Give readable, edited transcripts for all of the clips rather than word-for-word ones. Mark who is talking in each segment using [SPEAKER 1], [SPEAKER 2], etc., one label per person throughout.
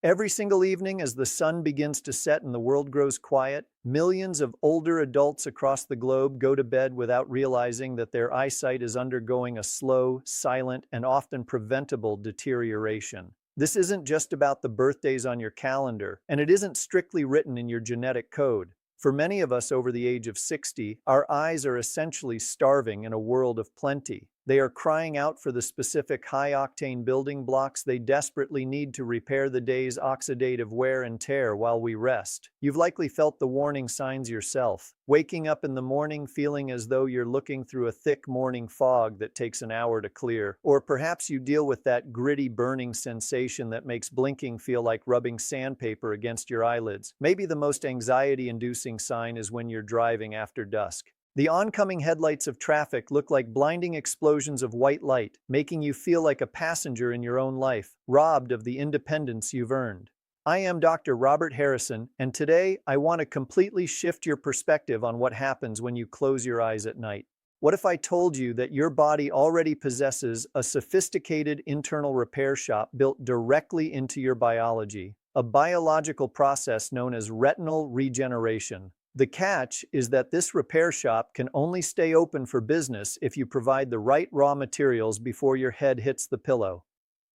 [SPEAKER 1] Every single evening, as the sun begins to set and the world grows quiet, millions of older adults across the globe go to bed without realizing that their eyesight is undergoing a slow, silent, and often preventable deterioration. This isn't just about the birthdays on your calendar, and it isn't strictly written in your genetic code. For many of us over the age of 60, our eyes are essentially starving in a world of plenty. They are crying out for the specific high-octane building blocks they desperately need to repair the day's oxidative wear and tear while we rest. You've likely felt the warning signs yourself, waking up in the morning feeling as though you're looking through a thick morning fog that takes an hour to clear. Or perhaps you deal with that gritty burning sensation that makes blinking feel like rubbing sandpaper against your eyelids. Maybe the most anxiety-inducing sign is when you're driving after dusk. The oncoming headlights of traffic look like blinding explosions of white light, making you feel like a passenger in your own life, robbed of the independence you've earned. I am Dr. Robert Harrison, and today I want to completely shift your perspective on what happens when you close your eyes at night. What if I told you that your body already possesses a sophisticated internal repair shop built directly into your biology, a biological process known as retinal regeneration? The catch is that this repair shop can only stay open for business if you provide the right raw materials before your head hits the pillow.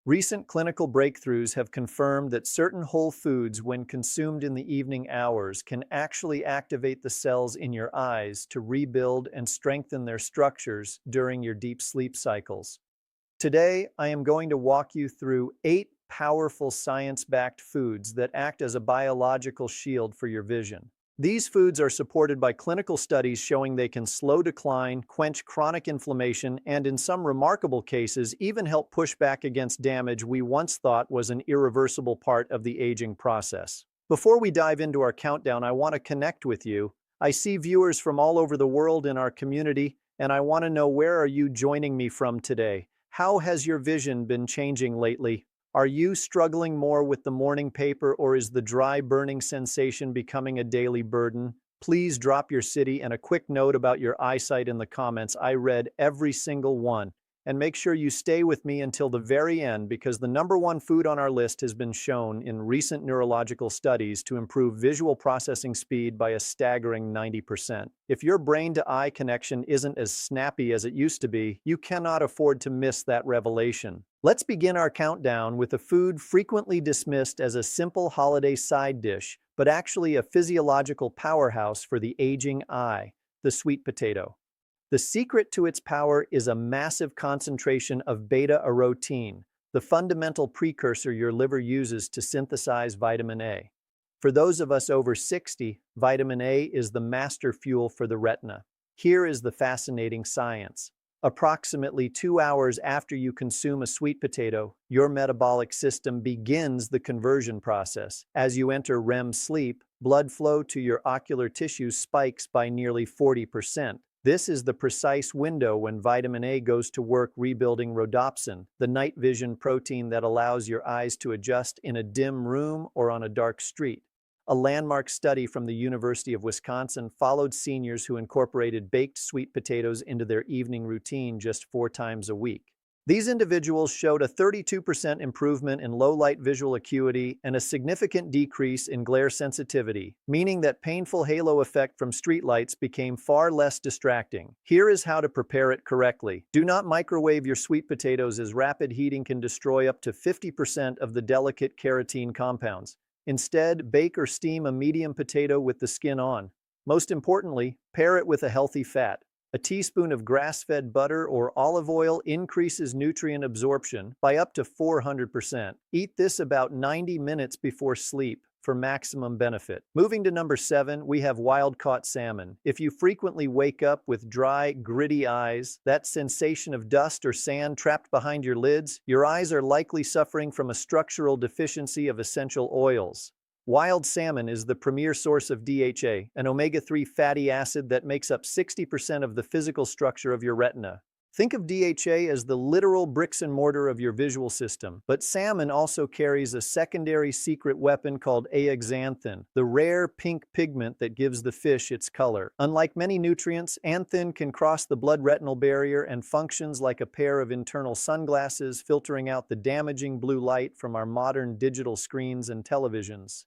[SPEAKER 1] Recent clinical breakthroughs have confirmed that certain whole foods, when consumed in the evening hours, can actually activate the cells in your eyes to rebuild and strengthen their structures during your deep sleep cycles. Today, I am going to walk you through 8 powerful science-backed foods that act as a biological shield for your vision. These foods are supported by clinical studies showing they can slow decline, quench chronic inflammation, and in some remarkable cases, even help push back against damage we once thought was an irreversible part of the aging process. Before we dive into our countdown, I want to connect with you. I see viewers from all over the world in our community, and I want to know, where are you joining me from today? How has your vision been changing lately? Are you struggling more with the morning paper, or is the dry burning sensation becoming a daily burden? Please drop your city and a quick note about your eyesight in the comments. I read every single one. And make sure you stay with me until the very end, because the number one food on our list has been shown in recent neurological studies to improve visual processing speed by a staggering 90%. If your brain-to-eye connection isn't as snappy as it used to be, you cannot afford to miss that revelation. Let's begin our countdown with a food frequently dismissed as a simple holiday side dish, but actually a physiological powerhouse for the aging eye: the sweet potato. The secret to its power is a massive concentration of beta-carotene, the fundamental precursor your liver uses to synthesize vitamin A. For those of us over 60, vitamin A is the master fuel for the retina. Here is the fascinating science. Approximately 2 hours after you consume a sweet potato, your metabolic system begins the conversion process. As you enter REM sleep, blood flow to your ocular tissues spikes by nearly 40%. This is the precise window when vitamin A goes to work rebuilding rhodopsin, the night vision protein that allows your eyes to adjust in a dim room or on a dark street. A landmark study from the University of Wisconsin followed seniors who incorporated baked sweet potatoes into their evening routine just 4 times a week. These individuals showed a 32% improvement in low-light visual acuity and a significant decrease in glare sensitivity, meaning that painful halo effect from streetlights became far less distracting. Here is how to prepare it correctly. Do not microwave your sweet potatoes, as rapid heating can destroy up to 50% of the delicate carotene compounds. Instead, bake or steam a medium potato with the skin on. Most importantly, pair it with a healthy fat. A teaspoon of grass-fed butter or olive oil increases nutrient absorption by up to 400%. Eat this about 90 minutes before sleep for maximum benefit. Moving to number 7, we have wild-caught salmon. If you frequently wake up with dry, gritty eyes, that sensation of dust or sand trapped behind your lids, your eyes are likely suffering from a structural deficiency of essential oils. Wild salmon is the premier source of DHA, an omega-3 fatty acid that makes up 60% of the physical structure of your retina. Think of DHA as the literal bricks and mortar of your visual system, but salmon also carries a secondary secret weapon called zeaxanthin, the rare pink pigment that gives the fish its color. Unlike many nutrients, xanthin can cross the blood-retinal barrier and functions like a pair of internal sunglasses, filtering out the damaging blue light from our modern digital screens and televisions.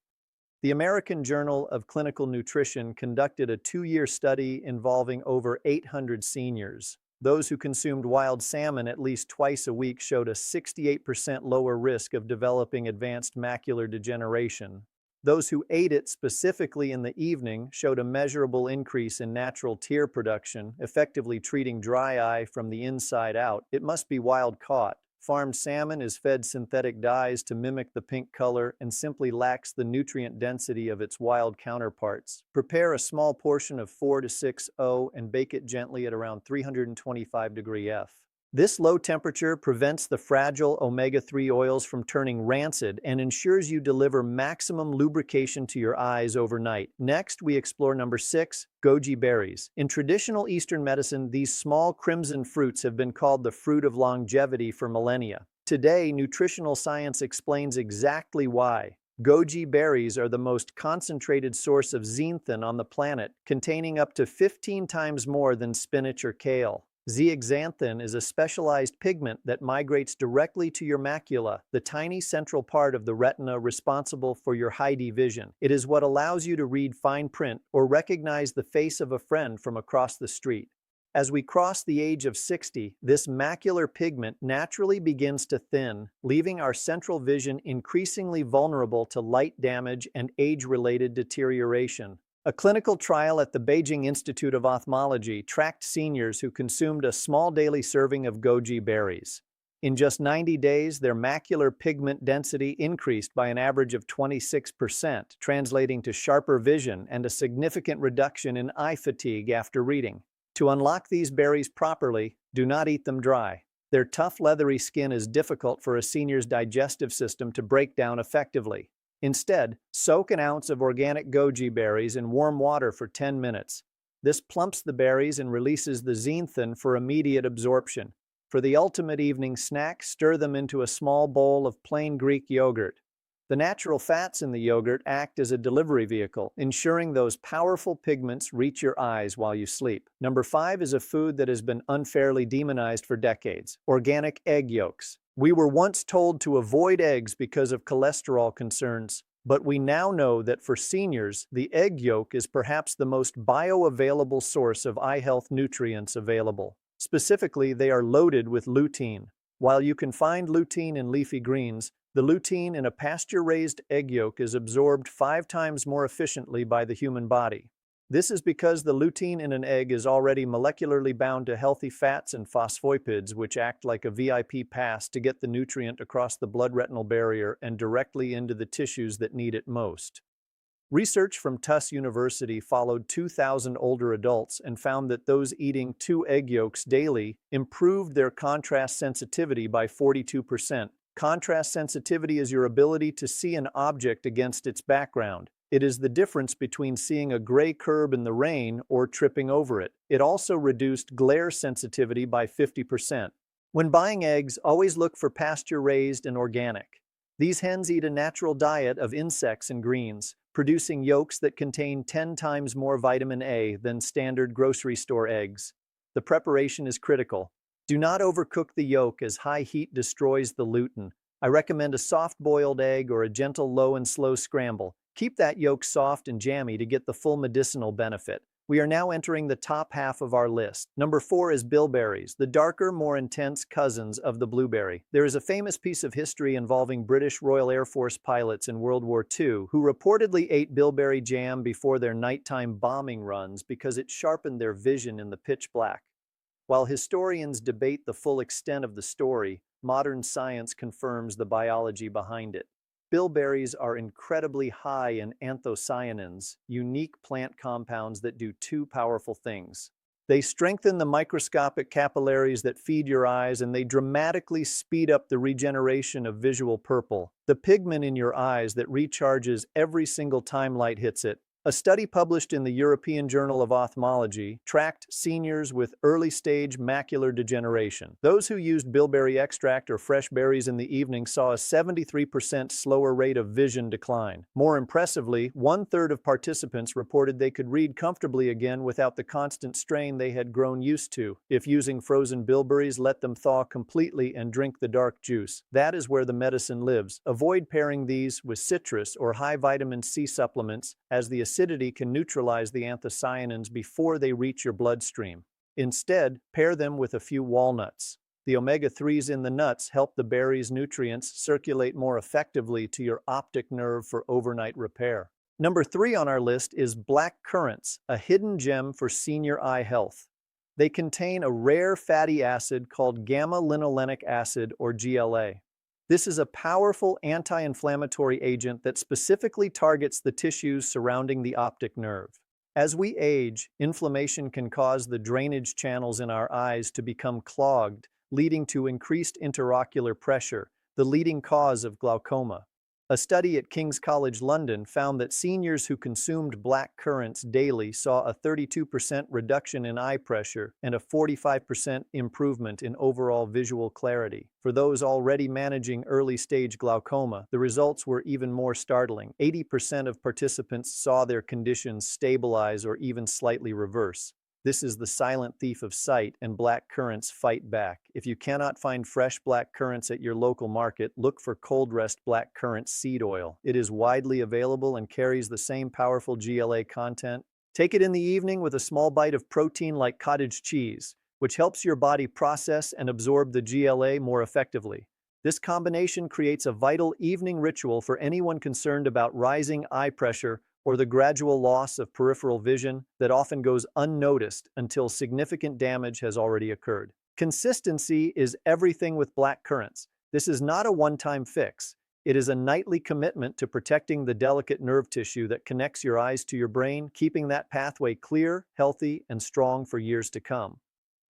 [SPEAKER 1] The American Journal of Clinical Nutrition conducted a 2-year study involving over 800 seniors. Those who consumed wild salmon at least twice a week showed a 68% lower risk of developing advanced macular degeneration. Those who ate it specifically in the evening showed a measurable increase in natural tear production, effectively treating dry eye from the inside out. It must be wild caught. Farmed salmon is fed synthetic dyes to mimic the pink color and simply lacks the nutrient density of its wild counterparts. Prepare a small portion of 4 to 6-0 and bake it gently at around 325 F. This low temperature prevents the fragile omega-3 oils from turning rancid and ensures you deliver maximum lubrication to your eyes overnight. Next, we explore number 6, goji berries. In traditional Eastern medicine, these small crimson fruits have been called the fruit of longevity for millennia. Today, nutritional science explains exactly why. Goji berries are the most concentrated source of zeaxanthin on the planet, containing up to 15 times more than spinach or kale. Zeaxanthin is a specialized pigment that migrates directly to your macula, the tiny central part of the retina responsible for your high-D vision. It is what allows you to read fine print or recognize the face of a friend from across the street. As we cross the age of 60, this macular pigment naturally begins to thin, leaving our central vision increasingly vulnerable to light damage and age-related deterioration. A clinical trial at the Beijing Institute of Ophthalmology tracked seniors who consumed a small daily serving of goji berries. In just 90 days, their macular pigment density increased by an average of 26%, translating to sharper vision and a significant reduction in eye fatigue after reading. To unlock these berries properly, do not eat them dry. Their tough, leathery skin is difficult for a senior's digestive system to break down effectively. Instead, soak an ounce of organic goji berries in warm water for 10 minutes. This plumps the berries and releases the zeaxanthin for immediate absorption. For the ultimate evening snack, stir them into a small bowl of plain Greek yogurt. The natural fats in the yogurt act as a delivery vehicle, ensuring those powerful pigments reach your eyes while you sleep. Number 5 is a food that has been unfairly demonized for decades: organic egg yolks. We were once told to avoid eggs because of cholesterol concerns, but we now know that for seniors, the egg yolk is perhaps the most bioavailable source of eye health nutrients available. Specifically, they are loaded with lutein. While you can find lutein in leafy greens, the lutein in a pasture-raised egg yolk is absorbed 5 times more efficiently by the human body. This is because the lutein in an egg is already molecularly bound to healthy fats and phospholipids, which act like a VIP pass to get the nutrient across the blood-retinal barrier and directly into the tissues that need it most. Research from Tufts University followed 2,000 older adults and found that those eating 2 egg yolks daily improved their contrast sensitivity by 42%. Contrast sensitivity is your ability to see an object against its background. It is the difference between seeing a gray curb in the rain or tripping over it. It also reduced glare sensitivity by 50%. When buying eggs, always look for pasture-raised and organic. These hens eat a natural diet of insects and greens, producing yolks that contain 10 times more vitamin A than standard grocery store eggs. The preparation is critical. Do not overcook the yolk, as high heat destroys the lutein. I recommend a soft-boiled egg or a gentle low and slow scramble. Keep that yolk soft and jammy to get the full medicinal benefit. We are now entering the top half of our list. Number 4 is bilberries, the darker, more intense cousins of the blueberry. There is a famous piece of history involving British Royal Air Force pilots in World War II who reportedly ate bilberry jam before their nighttime bombing runs because it sharpened their vision in the pitch black. While historians debate the full extent of the story, modern science confirms the biology behind it. Bilberries are incredibly high in anthocyanins, unique plant compounds that do 2 powerful things. They strengthen the microscopic capillaries that feed your eyes, and they dramatically speed up the regeneration of visual purple, the pigment in your eyes that recharges every single time light hits it. A study published in the European Journal of Ophthalmology tracked seniors with early-stage macular degeneration. Those who used bilberry extract or fresh berries in the evening saw a 73% slower rate of vision decline. More impressively, one-third of participants reported they could read comfortably again without the constant strain they had grown used to. If using frozen bilberries, let them thaw completely and drink the dark juice. That is where the medicine lives. Avoid pairing these with citrus or high vitamin C supplements, as the acidity can neutralize the anthocyanins before they reach your bloodstream. Instead, pair them with a few walnuts. The omega-3s in the nuts help the berries' nutrients circulate more effectively to your optic nerve for overnight repair. Number 3 on our list is black currants, a hidden gem for senior eye health. They contain a rare fatty acid called gamma-linolenic acid, or GLA. This is a powerful anti-inflammatory agent that specifically targets the tissues surrounding the optic nerve. As we age, inflammation can cause the drainage channels in our eyes to become clogged, leading to increased intraocular pressure, the leading cause of glaucoma. A study at King's College London found that seniors who consumed black currants daily saw a 32% reduction in eye pressure and a 45% improvement in overall visual clarity. For those already managing early-stage glaucoma, the results were even more startling. 80% of participants saw their conditions stabilize or even slightly reverse. This is the silent thief of sight, and black currants fight back. If you cannot find fresh black currants at your local market, look for cold pressed black currant seed oil. It is widely available and carries the same powerful GLA content. Take it in the evening with a small bite of protein like cottage cheese, which helps your body process and absorb the GLA more effectively. This combination creates a vital evening ritual for anyone concerned about rising eye pressure or the gradual loss of peripheral vision that often goes unnoticed until significant damage has already occurred. Consistency is everything with black currants. This is not a one-time fix. It is a nightly commitment to protecting the delicate nerve tissue that connects your eyes to your brain, keeping that pathway clear, healthy, and strong for years to come.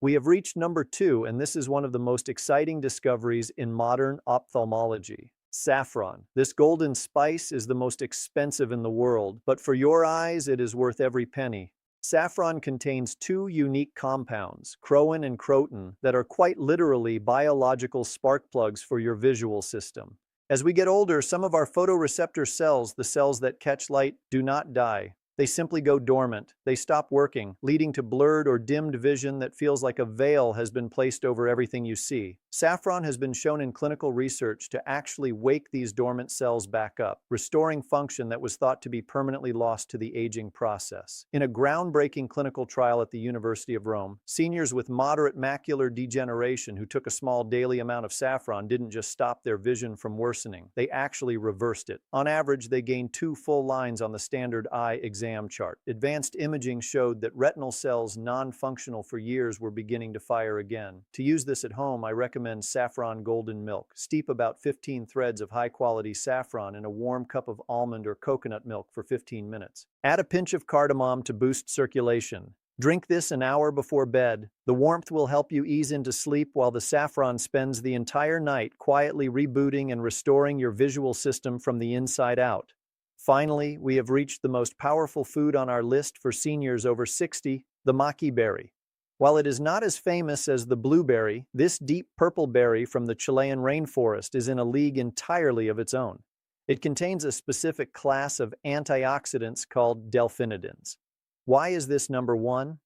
[SPEAKER 1] We have reached number 2, and this is one of the most exciting discoveries in modern ophthalmology. Saffron. This golden spice is the most expensive in the world, but for your eyes, it is worth every penny. Saffron contains 2 unique compounds, crowin and croton, that are quite literally biological spark plugs for your visual system. As we get older, some of our photoreceptor cells, the cells that catch light, do not die. They simply go dormant. They stop working, leading to blurred or dimmed vision that feels like a veil has been placed over everything you see. Saffron has been shown in clinical research to actually wake these dormant cells back up, restoring function that was thought to be permanently lost to the aging process. In a groundbreaking clinical trial at the University of Rome, seniors with moderate macular degeneration who took a small daily amount of saffron didn't just stop their vision from worsening, they actually reversed it. On average, they gained 2 full lines on the standard eye exam chart. Advanced imaging showed that retinal cells non-functional for years were beginning to fire again. To use this at home, I recommend saffron golden milk. Steep about 15 threads of high-quality saffron in a warm cup of almond or coconut milk for 15 minutes. Add a pinch of cardamom to boost circulation. Drink this an hour before bed. The warmth will help you ease into sleep while the saffron spends the entire night quietly rebooting and restoring your visual system from the inside out. Finally, we have reached the most powerful food on our list for seniors over 60, the maqui berry. While it is not as famous as the blueberry, this deep purple berry from the Chilean rainforest is in a league entirely of its own. It contains a specific class of antioxidants called delphinidins. Why is this number 1?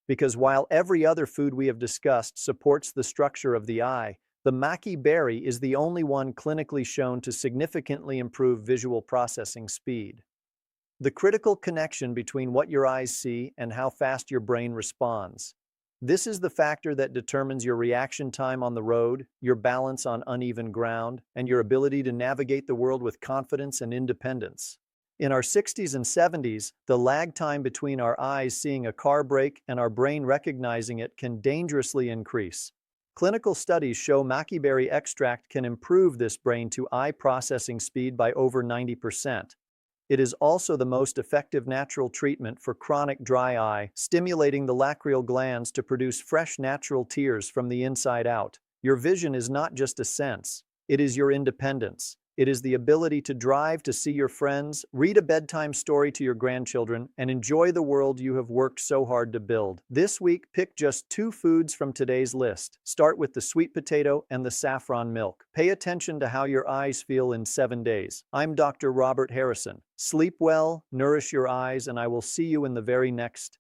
[SPEAKER 1] Because while every other food we have discussed supports the structure of the eye, the maqui berry is the only one clinically shown to significantly improve visual processing speed. The critical connection between what your eyes see and how fast your brain responds. This is the factor that determines your reaction time on the road, your balance on uneven ground, and your ability to navigate the world with confidence and independence. In our 60s and 70s, the lag time between our eyes seeing a car brake and our brain recognizing it can dangerously increase. Clinical studies show maqui berry extract can improve this brain-to-eye processing speed by over 90%. It is also the most effective natural treatment for chronic dry eye, stimulating the lacrimal glands to produce fresh natural tears from the inside out. Your vision is not just a sense, it is your independence. It is the ability to drive to see your friends, read a bedtime story to your grandchildren, and enjoy the world you have worked so hard to build. This week, pick just 2 foods from today's list. Start with the sweet potato and the saffron milk. Pay attention to how your eyes feel in 7 days. I'm Dr. Robert Harrison. Sleep well, nourish your eyes, and I will see you in the very next